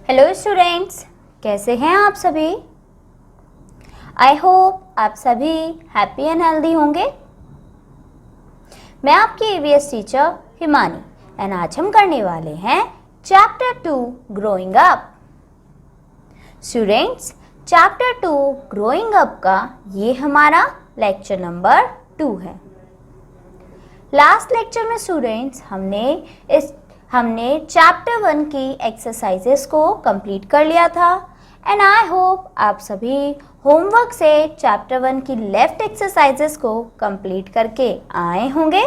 Hello students, कैसे हैं आप सभी। आई होप आप सभी हैप्पी एंड हेल्दी होंगे। मैं आपकी ईवीएस टीचर हिमानी एंड आज हम करने वाले हैं chapter 2 growing up. Students, chapter 2 growing up का ये हमारा लेक्चर नंबर 2 है। लास्ट लेक्चर में स्टूडेंट्स हमने चैप्टर 1 की एक्सरसाइजेस को कंप्लीट कर लिया था एंड आई होप आप सभी होमवर्क से चैप्टर 1 की लेफ्ट एक्सरसाइजेस को कंप्लीट करके आए होंगे।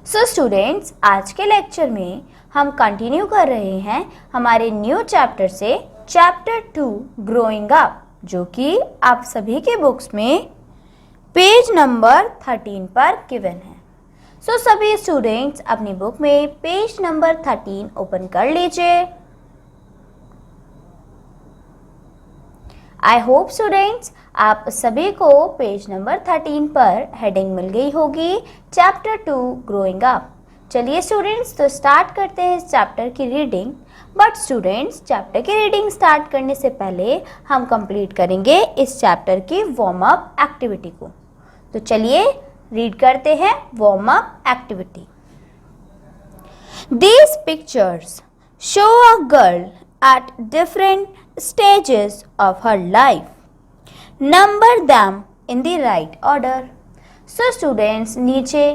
सो स्टूडेंट्स, आज के लेक्चर में हम कंटिन्यू कर रहे हैं हमारे न्यू चैप्टर से चैप्टर 2 ग्रोइंग अप, जो कि आप सभी के बुक्स में पेज नंबर 13 पर गिवन है। सो सभी स्टूडेंट्स अपनी बुक में पेज नंबर 13 ओपन कर लीजिए। आई होप स्टूडेंट्स आप सभी को पेज नंबर 13 पर हेडिंग मिल गई होगी, चैप्टर 2 ग्रोइंग अप। चलिए स्टूडेंट्स, तो स्टार्ट करते हैं इस चैप्टर की रीडिंग। बट स्टूडेंट्स, चैप्टर की रीडिंग स्टार्ट करने से पहले हम कंप्लीट करेंगे इस चैप्टर की वार्म अप एक्टिविटी को। तो चलिए रीड करते हैं warm up activity. These pictures show a girl at different stages of her life. Number them in the right order. So students, नीचे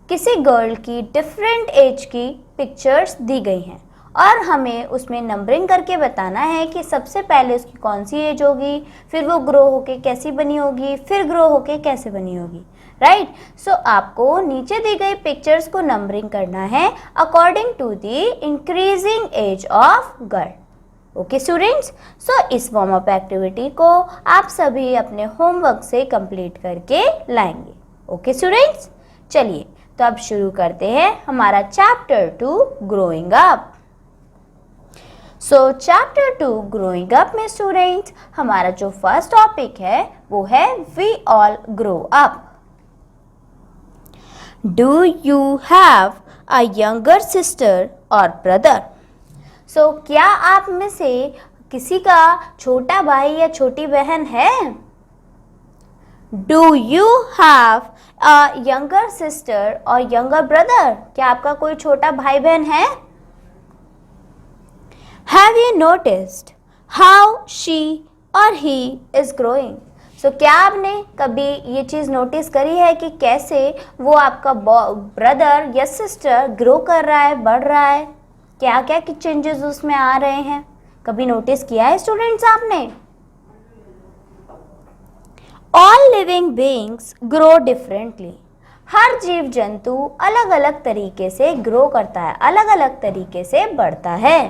किसी गर्ल की डिफरेंट एज की पिक्चर्स दी गई हैं और हमें उसमें नंबरिंग करके बताना है कि सबसे पहले उसकी कौन सी एज होगी, फिर वो ग्रो होके कैसी बनी होगी, फिर ग्रो होके कैसे बनी होगी। राइट, सो आपको नीचे दी गई पिक्चर्स को नंबरिंग करना है according to the increasing age of girl. Okay students, so इस वार्म अप एक्टिविटी को आप सभी अपने होमवर्क से कंप्लीट करके लाएंगे। ओके स्टूडेंट्स, चलिए तो अब शुरू करते हैं हमारा chapter 2 growing up. So chapter 2 growing up में स्टूडेंट्स हमारा जो फर्स्ट टॉपिक है वो है we all grow up. Do you have a younger sister or brother? So क्या आप में से किसी का छोटा भाई या छोटी बहन है? Do you have a younger sister or younger brother? क्या आपका कोई छोटा भाई बहन है? Have you noticed how she or he is growing? सो क्या आपने कभी ये चीज़ नोटिस करी है कि कैसे वो आपका ब्रदर या सिस्टर ग्रो कर रहा है, बढ़ रहा है, क्या क्या चेंजेस उसमें आ रहे हैं? कभी नोटिस किया है स्टूडेंट्स आपने? All living beings grow differently. हर जीव जंतु अलग अलग तरीके से ग्रो करता है, अलग अलग तरीके से बढ़ता है।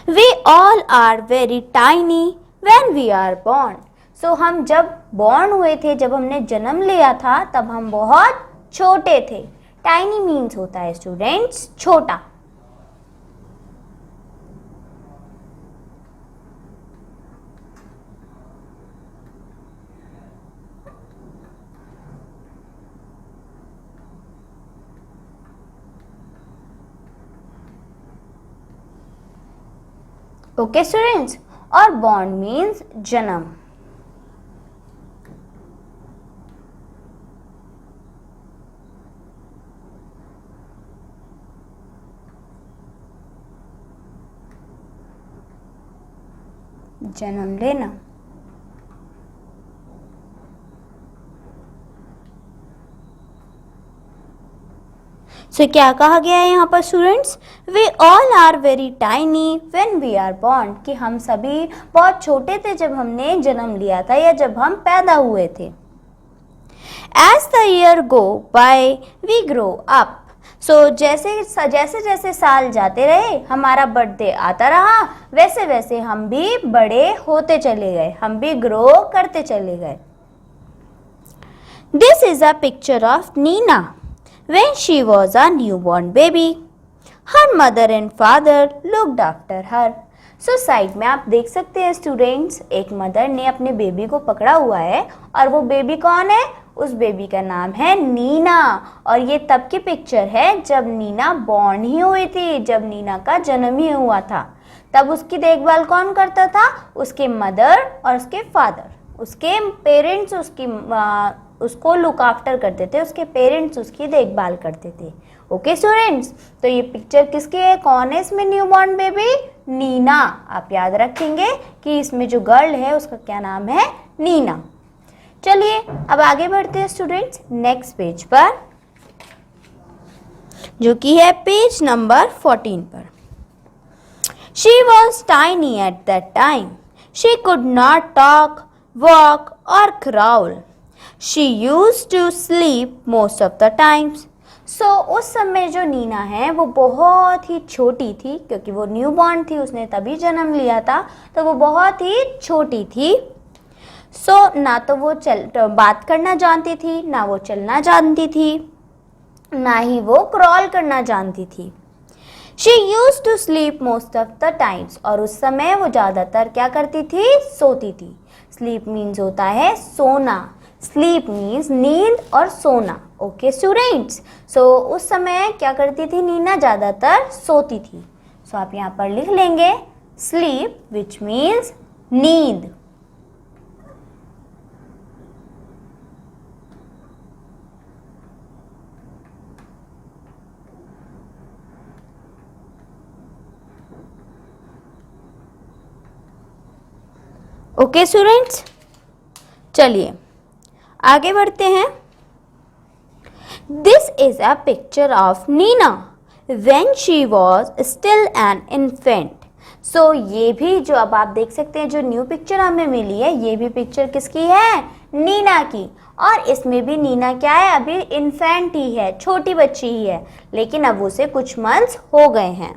We all are very tiny when we are born. So हम जब born हुए थे, जब हमने जन्म लिया था, तब हम बहुत छोटे थे। Tiny means होता है स्टूडेंट्स छोटा। ओके स्टूडेंट्स, और born means जन्म। जन्म लेना। सो क्या कहा गया है यहाँ पर students? We all are very tiny when we are born, कि हम सभी बहुत छोटे थे जब हमने जन्म लिया था या जब हम पैदा हुए थे। As the year go by we grow up. So जैसे जैसे साल जाते रहे, हमारा बर्थडे आता रहा, वैसे वैसे हम भी बड़े होते चले गए, हम भी ग्रो करते चले गए। This is a picture of Neena when she was a newborn baby. Her mother and father looked after her. So side में आप देख सकते हैं स्टूडेंट्स, एक मदर ने अपने बेबी को पकड़ा हुआ है और वो बेबी कौन है? उस बेबी का नाम है नीना। और ये तब की पिक्चर है जब नीना बॉर्न ही हुई थी, जब नीना का जन्म ही हुआ था। तब उसकी देखभाल कौन करता था? उसके मदर और उसके फादर। उसके पेरेंट्स उसको लुक आफ्टर करते थे, उसके पेरेंट्स उसकी देखभाल करते थे। ओके स्टूडेंट्स, तो ये पिक्चर किसकी है? कौन है इसमें न्यू बॉर्न बेबी? नीना। आप याद रखेंगे कि इसमें जो गर्ल है उसका क्या नाम है? नीना। चलिए अब आगे बढ़ते हैं स्टूडेंट्स नेक्स्ट पेज पर, जो कि है पेज नंबर 14 पर। She was tiny at that time. She could not talk, walk or crawl. She used to sleep most of the times. उस समय जो नीना है वो बहुत ही छोटी थी, क्योंकि वो न्यू बॉर्न थी, उसने तभी जन्म लिया था, तो वो बहुत ही छोटी थी। ना तो वो बात करना जानती थी, ना वो चलना जानती थी, ना ही वो क्रॉल करना जानती थी। She used to sleep most of the times. और उस समय वो ज़्यादातर क्या करती थी? सोती थी। Sleep means होता है सोना। Sleep means नींद और सोना। ओके स्टूडेंट्स, उस समय क्या करती थी नीना? ज़्यादातर सोती थी। आप यहाँ पर लिख लेंगे sleep which means नींद। ओके स्टूडेंट्स, चलिए आगे बढ़ते हैं। This is a picture of Neena when she was still an infant. ये भी जो अब आप देख सकते हैं जो न्यू पिक्चर हमें मिली है, ये भी पिक्चर किसकी है? नीना की। और इसमें भी नीना क्या है? अभी इन्फेंट ही है, छोटी बच्ची ही है, लेकिन अब उसे कुछ मंथ्स हो गए हैं।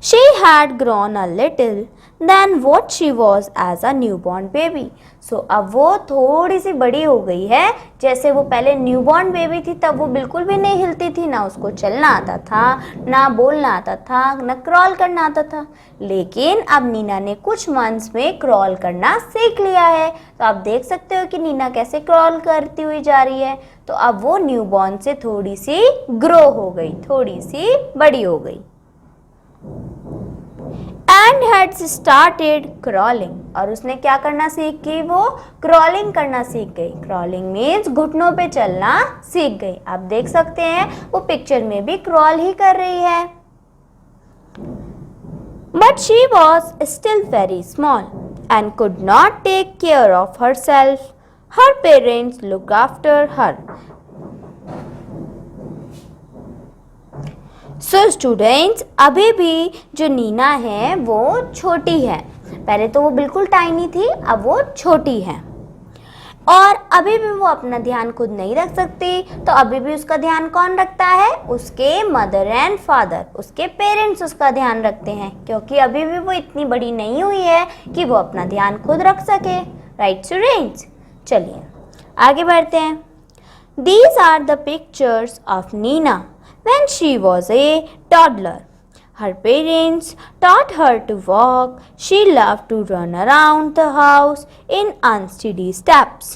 She had grown a little than what she was as a newborn baby. अब वो थोड़ी सी बड़ी हो गई है। जैसे वो पहले न्यूबॉर्न बेबी थी तब वो बिल्कुल भी नहीं हिलती थी, ना उसको चलना आता था, ना बोलना आता था, ना क्रॉल करना आता था। लेकिन अब नीना ने कुछ मंथ्स में क्रॉल करना सीख लिया है। तो आप देख सकते हो कि नीना कैसे क्रॉल करती हुई जा रही है। तो अब वो न्यूबॉर्न से थोड़ी सी ग्रो हो गई, थोड़ी सी बड़ी हो गई। And had started crawling. और उसने क्या करना सीख गई? वो क्रॉलिंग करना सीख गई। क्रॉलिंग मीन्स घुटनों पे चलना सीख गई। आप देख सकते हैं वो पिक्चर में भी क्रॉल ही कर रही है। But she was still very small and could not take care of herself. Her parents looked after her. Students, अभी भी जो नीना है वो छोटी है। पहले तो वो बिल्कुल टाइनी थी, अब वो छोटी है और अभी भी वो अपना ध्यान खुद नहीं रख सकती। तो अभी भी उसका ध्यान कौन रखता है? उसके मदर एंड फादर, उसके पेरेंट्स उसका ध्यान रखते हैं, क्योंकि अभी भी वो इतनी बड़ी नहीं हुई है कि वो अपना ध्यान खुद रख सके। राइट स्टूडेंट्स, चलिए आगे बढ़ते हैं। These are the pictures of Nina when she was a toddler. Her parents taught her to walk. She loved to run around the house in unsteady steps.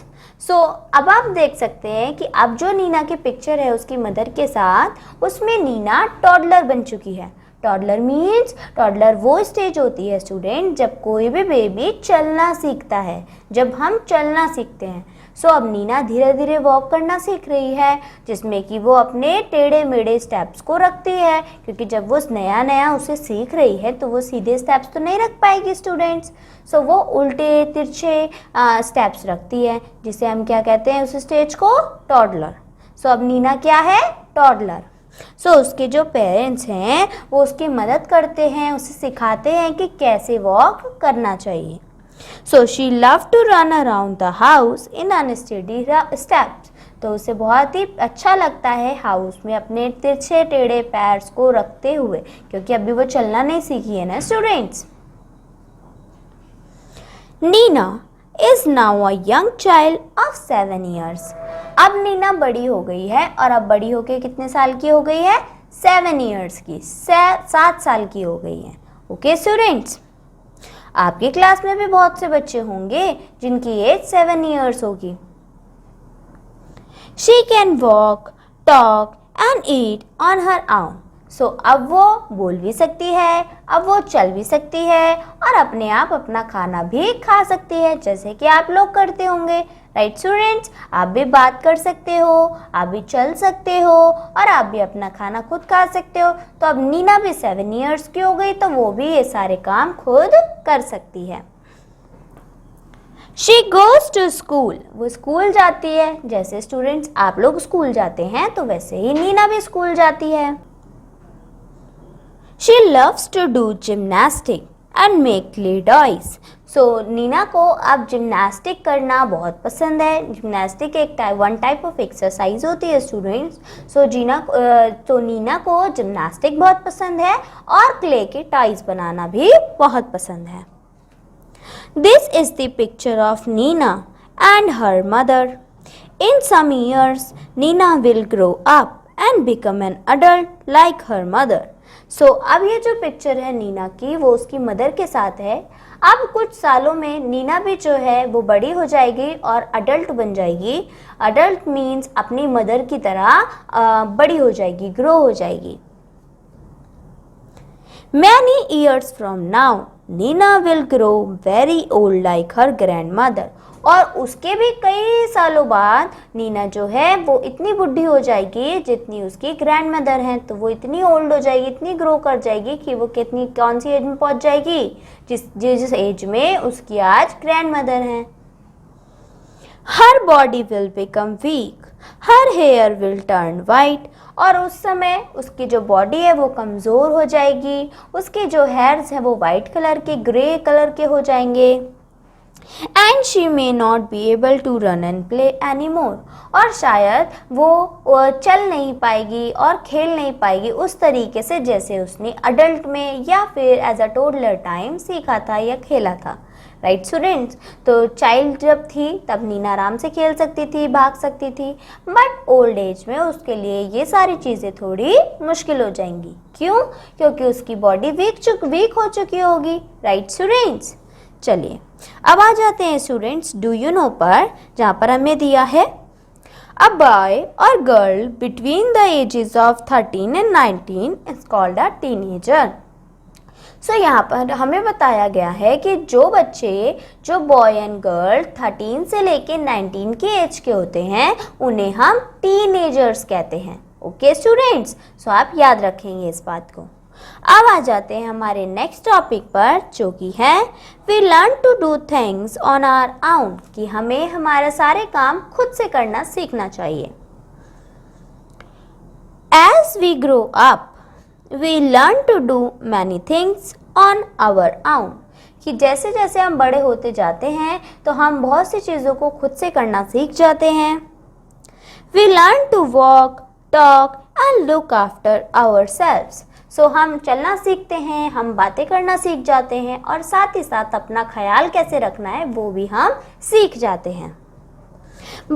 अब आप देख सकते हैं कि अब जो नीना की पिक्चर है उसकी मदर के साथ, उसमें नीना टॉडलर बन चुकी है। टॉडलर मीन्स, टॉडलर वो स्टेज होती है स्टूडेंट जब कोई भी बेबी चलना सीखता है, जब हम चलना सीखते हैं। अब नीना धीरे धीरे वॉक करना सीख रही है, जिसमें कि वो अपने टेढ़े मेढ़े स्टेप्स को रखती है, क्योंकि जब वो नया नया उसे सीख रही है तो वो सीधे स्टेप्स तो नहीं रख पाएगी स्टूडेंट्स। वो उल्टे तिरछे स्टेप्स रखती है, जिसे हम क्या कहते हैं उस स्टेज को? टॉडलर। अब नीना क्या है? टॉडलर। उसके जो पेरेंट्स हैं वो उसकी मदद करते हैं, उसे सिखाते हैं कि कैसे वॉक करना चाहिए। She loved to run around the house in unsteady steps. तो उसे बहुत ही अच्छा लगता है हाउस में अपने तिरछे टेढ़े पैर्स को रखते हुए, क्योंकि अभी वो चलना नहीं सीखी है ना students. Neena is now a young child of 7 years. अब नीना बड़ी हो गई है, और अब बड़ी होके कितने साल की हो गई है? 7 years की, 7 साल की हो गई है। ओके स्टूडेंट्स, आपकी क्लास में भी बहुत से बच्चे होंगे जिनकी एज 7 years होगी। She can walk, talk and eat on her own. So अब वो बोल भी सकती है, अब वो चल भी सकती है और अपने आप अपना खाना भी खा सकती है, जैसे कि आप लोग करते होंगे. राइट स्टूडेंट्स, आप भी बात कर सकते हो, आप भी चल सकते हो और आप भी अपना खाना खुद खा सकते हो. तो अब नीना भी 7 इयर्स की हो गई, तो वो भी ये सारे काम खुद कर सकती है. She goes to school. वो स्कूल जाती है. जैसे स्टूडेंट्स आप लोग स्कूल जाते हैं तो वैसे ही नीना भी स्कूल जाती है. She loves to do gymnastics and make clay toys. So Neena को अब जिम्नास्टिक करना बहुत पसंद है. जिम्नास्टिक एक वन टाइप ऑफ एक्सरसाइज होती है स्टूडेंट्स. तो नीना को जिम्नास्टिक बहुत पसंद है और क्ले के टॉयज बनाना भी बहुत पसंद है. This is the picture of Nina and her mother. In some years, Nina will grow up and become an adult like her mother. So, अब ये जो पिक्चर है नीना की वो उसकी मदर के साथ है. अब कुछ सालों में नीना भी जो है वो बड़ी हो जाएगी और अडल्ट बन जाएगी. अडल्ट मीन्स अपनी मदर की तरह बड़ी हो जाएगी, ग्रो हो जाएगी. Many years from now, Nina will grow very old like her grandmother. और उसके भी कई सालों बाद नीना जो है वो इतनी बुढ़ी हो जाएगी जितनी उसकी ग्रैंड मदर हैं. तो वो इतनी ओल्ड हो जाएगी, इतनी ग्रो कर जाएगी कि वो कौन सी एज में पहुंच जाएगी, जिस एज में उसकी आज ग्रैंड मदर हैं. Her body will become weak. Her hair will turn white. और उस समय उसकी जो बॉडी है वो कमज़ोर हो जाएगी. उसके जो हेयर्स हैं वो वाइट कलर के, ग्रे कलर के हो जाएंगे. And she may not be able to run and play anymore. और शायद वो चल नहीं पाएगी और खेल नहीं पाएगी उस तरीके से जैसे उसने अडल्ट में या फिर एज अ टोडलर टाइम सीखा था या खेला था. राइट स्टूडेंट्स, तो चाइल्ड जब थी तब नीना आराम से खेल सकती थी, भाग सकती थी. बट ओल्ड एज में उसके लिए ये सारी चीज़ें थोड़ी मुश्किल हो जाएंगी. क्यों? क्योंकि उसकी बॉडी वीक हो चुकी होगी. राइट स्टूडेंट्स, चलिए अब आ जाते हैं स्टूडेंट्स डू यू नो पर, जहाँ पर हमें दिया है अ बॉय और girl between the ages of 13 and 19 is called a teenager. So यहाँ पर हमें बताया गया है कि जो बच्चे जो बॉय एंड गर्ल 13 से लेके 19 के एज के होते हैं उन्हें हम टीनेजर्स कहते हैं. ओके स्टूडेंट्स, सो आप याद रखेंगे इस बात को. अब आ जाते हैं हमारे नेक्स्ट टॉपिक पर जो कि है we learn to do things on our own, कि हमें हमारे सारे काम खुद से करना सीखना चाहिए. As we grow up we learn to do many things on our own. कि जैसे जैसे हम बड़े होते जाते हैं तो हम बहुत सी चीज़ों को खुद से करना सीख जाते हैं. We learn to walk, talk and look after ourselves. So हम चलना सीखते हैं, हम बातें करना सीख जाते हैं और साथ ही साथ अपना ख्याल कैसे रखना है वो भी हम सीख जाते हैं.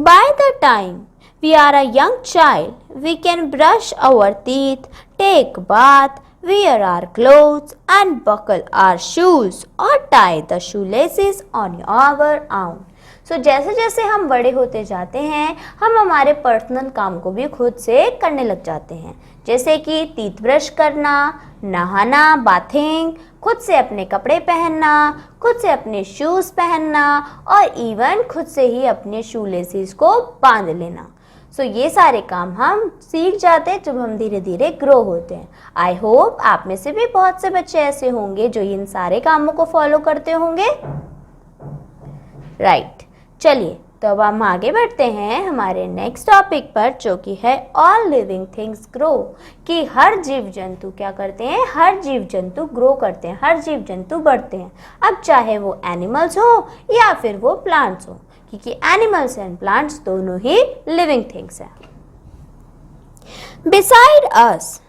By the time we are a young child, we can brush our teeth, take bath, wear our clothes and buckle our shoes or tie the shoelaces on our own. So जैसे जैसे हम बड़े होते जाते हैं हम हमारे पर्सनल काम को भी खुद से करने लग जाते हैं, जैसे कि टीथ ब्रश करना, नहाना, बाथिंग, खुद से अपने कपड़े पहनना, खुद से अपने शूज़ पहनना और इवन खुद से ही अपने शूलेसेस को बांध लेना. सो ये सारे काम हम सीख जाते हैं जब हम धीरे धीरे ग्रो होते हैं. आई होप आप में से भी बहुत से बच्चे ऐसे होंगे जो इन सारे कामों को फॉलो करते होंगे. राइट, चलिए तो अब हम आगे बढ़ते हैं हमारे नेक्स्ट टॉपिक पर जो कि है ऑल लिविंग थिंग्स ग्रो, कि हर जीव जंतु क्या करते हैं, हर जीव जंतु ग्रो करते हैं, हर जीव जंतु बढ़ते हैं. अब चाहे वो एनिमल्स हो या फिर वो प्लांट्स हो, क्योंकि एनिमल्स एंड प्लांट्स दोनों ही लिविंग थिंग्स हैं. Beside us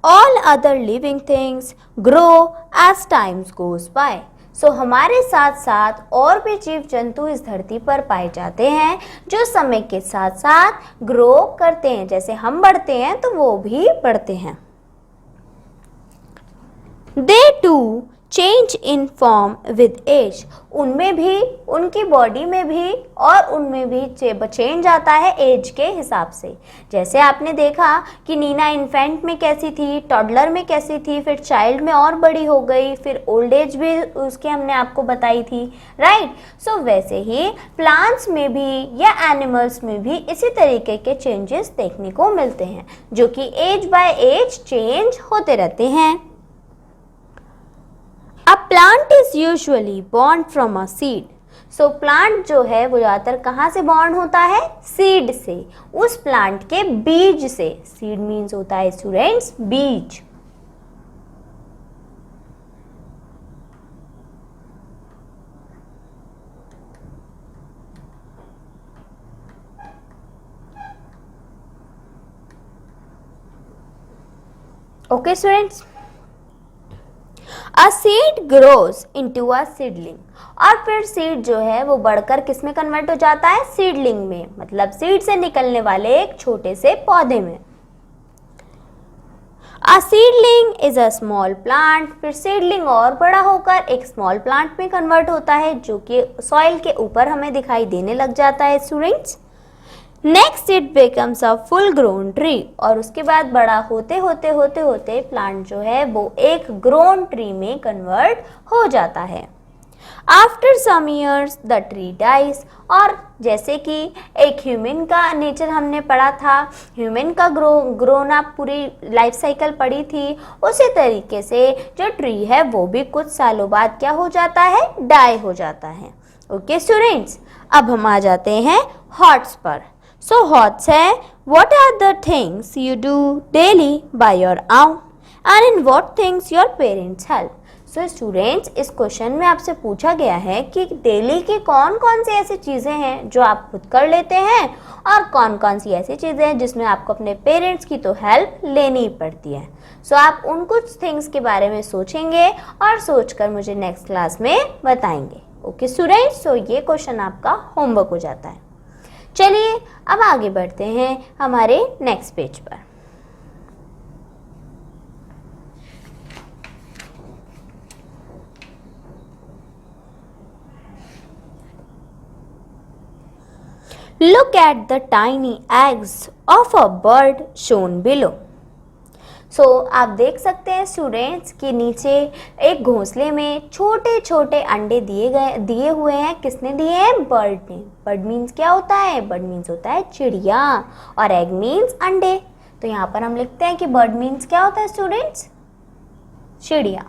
all other living things grow as times goes by. So हमारे साथ साथ और भी जीव जंतु इस धरती पर पाए जाते हैं जो समय के साथ साथ ग्रो करते हैं. जैसे हम बढ़ते हैं तो वो भी बढ़ते हैं. They too change in form with age, उनमें भी, उनकी बॉडी में भी और उनमें भी चेंज आता है एज के हिसाब से। जैसे आपने देखा कि नीना इन्फेंट में कैसी थी, टॉडलर में कैसी थी, फिर चाइल्ड में और बड़ी हो गई, फिर ओल्ड एज भी उसकी हमने आपको बताई थी, राइट। सो वैसे ही प्लांट्स में भी या एनिमल्स में भी इसी तरीके के चेंजेस देखने को मिलते हैं जो कि एज बाय एज चेंज होते रहते हैं। A plant is usually born from a seed. So plant जो है वो ज़्यादातर कहाँ से born होता है? Seed से, उस plant के बीज से। Seed means होता है students बीज। Okay students? A seed grows into a seedling, और फिर सीड जो है वो बढ़कर किस में कन्वर्ट हो जाता है? सीडलिंग में, मतलब सीड से निकलने वाले एक छोटे से पौधे में। A seedling is a small plant, फिर सीडलिंग और बड़ा होकर एक स्मॉल प्लांट में कन्वर्ट होता है जो कि सॉइल के ऊपर हमें दिखाई देने लग जाता है students. Next it becomes a full grown tree, और उसके बाद बड़ा होते होते होते होते प्लांट जो है वो एक ग्रोन ट्री में कन्वर्ट हो जाता है। After some years the tree dies, और जैसे कि एक ह्यूमन का नेचर हमने पढ़ा था, ह्यूमन का ग्रोन अप पूरी लाइफ साइकिल पढ़ी थी, उसी तरीके से जो ट्री है वो भी कुछ सालों बाद क्या हो जाता है? डाई हो जाता है। ओके स्टूडेंट्स, अब हम आ जाते हैं हॉट्स पर। So hot है, what are the things you do daily by your own and in what things your parents help? So students, इस क्वेश्चन में आपसे पूछा गया है कि डेली की कौन कौन सी ऐसी चीज़ें हैं जो आप खुद कर लेते हैं और कौन कौन सी ऐसी चीज़ें हैं जिसमें आपको अपने पेरेंट्स की तो हेल्प लेनी ही पड़ती है। सो आप उन कुछ थिंग्स के बारे में सोचेंगे और सोचकर मुझे नेक्स्ट क्लास में बताएंगे। ओके स्टूडेंट्स, सो ये क्वेश्चन आपका होमवर्क हो जाता है। चलिए अब आगे बढ़ते हैं हमारे नेक्स्ट पेज पर। Look at the tiny eggs of a bird shown below. सो आप देख सकते हैं स्टूडेंट्स कि नीचे एक घोंसले में छोटे छोटे अंडे दिए हुए हैं। किसने दिए हैं? बर्ड ने। बर्ड मीन्स क्या होता है? बर्ड मीन्स होता है चिड़िया, और एग मीन्स अंडे। तो यहाँ पर हम लिखते हैं कि बर्ड मीन्स क्या होता है स्टूडेंट्स? चिड़िया।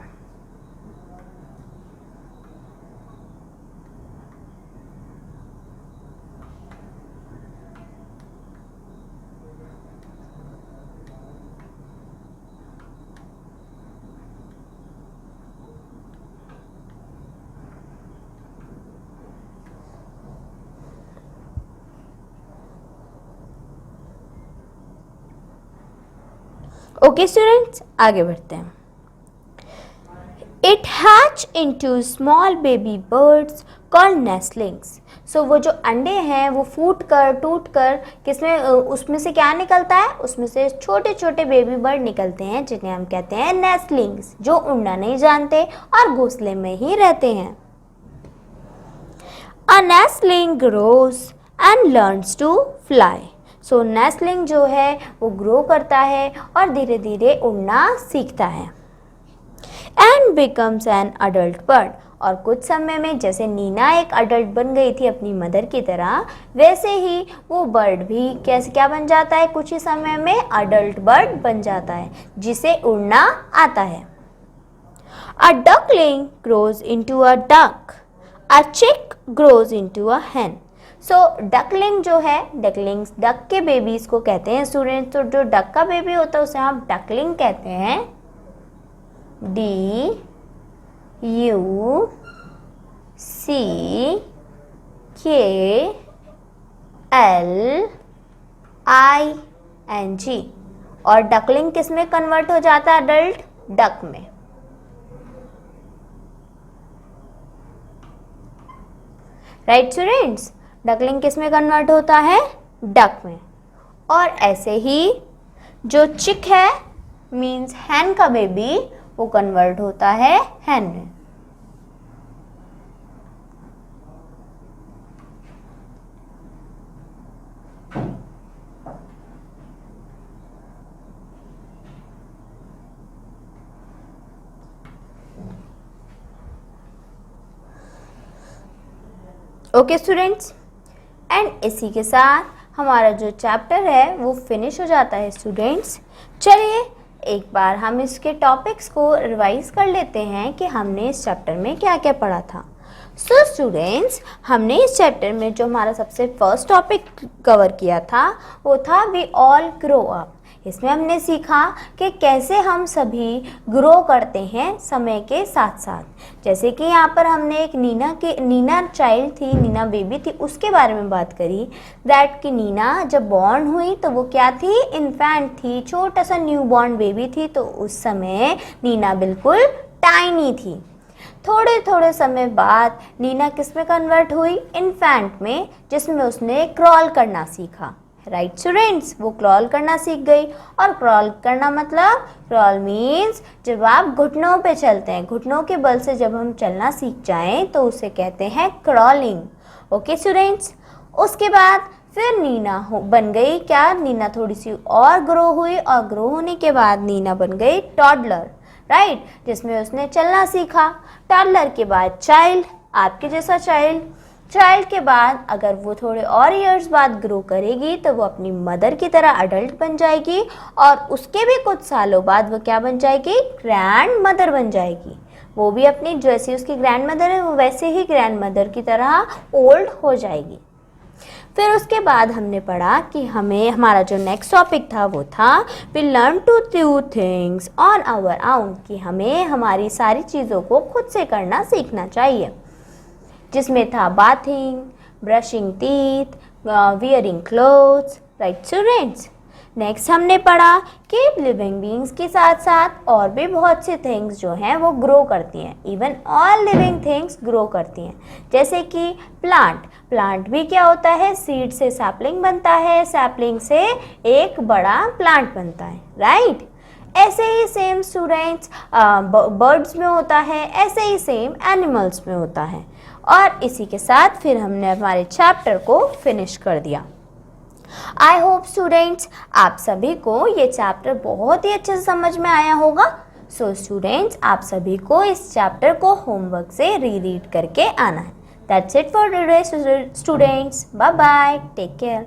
ओके स्टूडेंट्स, आगे बढ़ते हैं। It hatch into small baby birds called nestlings. So वो जो अंडे हैं वो टूट कर किसमें, उसमें से क्या निकलता है? उसमें से छोटे छोटे बेबी बर्ड निकलते हैं जिन्हें हम कहते हैं नेस्टलिंग्स, जो उड़ना नहीं जानते और घोंसले में ही रहते हैं। A nestling grows and learns to fly. So nestling जो है वो ग्रो करता है और धीरे धीरे उड़ना सीखता है। And becomes an adult bird, और कुछ समय में जैसे नीना एक अडल्ट बन गई थी अपनी मदर की तरह, वैसे ही वो बर्ड भी कैसे क्या बन जाता है? कुछ ही समय में अडल्ट बर्ड बन जाता है जिसे उड़ना आता है। A duckling grows into a duck, a chick grows into a hen। So duckling जो है, डकलिंग्स डक के बेबीज को कहते हैं स्टूडेंट्स। तो जो डक का बेबी होता है उसे हम डकलिंग कहते हैं। DUCLING। और डकलिंग किस में कन्वर्ट हो जाता है? अडल्ट डक में। राइट स्टूडेंट्स, डकलिंग किस में कन्वर्ट होता है? डक में। और ऐसे ही जो चिक है मीन्स हैन का बेबी, वो कन्वर्ट होता है हैन में। ओके स्टूडेंट्स, एंड इसी के साथ हमारा जो चैप्टर है वो फिनिश हो जाता है स्टूडेंट्स। चलिए एक बार हम इसके टॉपिक्स को रिवाइज कर लेते हैं कि हमने इस चैप्टर में क्या क्या पढ़ा था। सो स्टूडेंट्स, हमने इस चैप्टर में जो हमारा सबसे फर्स्ट टॉपिक कवर किया था वो था वी ऑल ग्रो अप। इसमें हमने सीखा कि कैसे हम सभी ग्रो करते हैं समय के साथ साथ। जैसे कि यहाँ पर हमने एक नीना चाइल्ड थी, नीना बेबी थी, उसके बारे में बात करी। दैट कि नीना जब बॉर्न हुई तो वो क्या थी, इन्फेंट थी, छोटा सा न्यू बॉर्न बेबी थी। तो उस समय नीना बिल्कुल टाइनी थी। थोड़े थोड़े समय बाद नीना किस में कन्वर्ट हुई, इन्फेंट में, जिसमें उसने क्रॉल करना सीखा। राइट स्टूडेंट्स, वो क्रॉल करना सीख गई। और क्रॉल करना मतलब, क्रॉल मीन्स जब आप घुटनों पे चलते हैं, घुटनों के बल से जब हम चलना सीख जाएं तो उसे कहते हैं क्रॉलिंग। ओके स्टूडेंट्स, उसके बाद फिर नीना बन गई क्या, नीना थोड़ी सी और ग्रो हुई और ग्रो होने के बाद नीना बन गई टॉडलर। राइट, जिसमें उसने चलना सीखा। टॉडलर के बाद चाइल्ड, आपके जैसा चाइल्ड। चाइल्ड के बाद अगर वो थोड़े और ईयर्स बाद ग्रो करेगी तो वो अपनी मदर की तरह अडल्ट बन जाएगी। और उसके भी कुछ सालों बाद वो क्या बन जाएगी, ग्रैंड मदर बन जाएगी। वो भी अपनी जैसी उसकी ग्रैंड मदर है वो वैसे ही ग्रैंड मदर की तरह ओल्ड हो जाएगी। फिर उसके बाद हमने पढ़ा कि हमारा जो नेक्स्ट टॉपिक था वो था we learn to do things on our own, कि हमें हमारी सारी चीज़ों को खुद से करना सीखना चाहिए। जिसमें था bathing, brushing teeth, wearing clothes. Right students, next हमने पढ़ा कि लिविंग बीइंग्स के साथ साथ और भी बहुत सी थिंग्स जो हैं वो ग्रो करती हैं। Even all living things grow करती हैं। जैसे कि प्लांट भी क्या होता है, सीड से सैपलिंग बनता है, सैपलिंग से एक बड़ा प्लांट बनता है। राइट, ऐसे ही सेम स्टूडेंट्स बर्ड्स में होता है, ऐसे ही सेम एनिमल्स में होता है। और इसी के साथ फिर हमने हमारे चैप्टर को फिनिश कर दिया। आई होप स्टूडेंट्स आप सभी को ये चैप्टर बहुत ही अच्छे से समझ में आया होगा। सो स्टूडेंट्स, आप सभी को इस चैप्टर को होमवर्क से रीड करके आना है। That's it for today students. Bye bye, take care.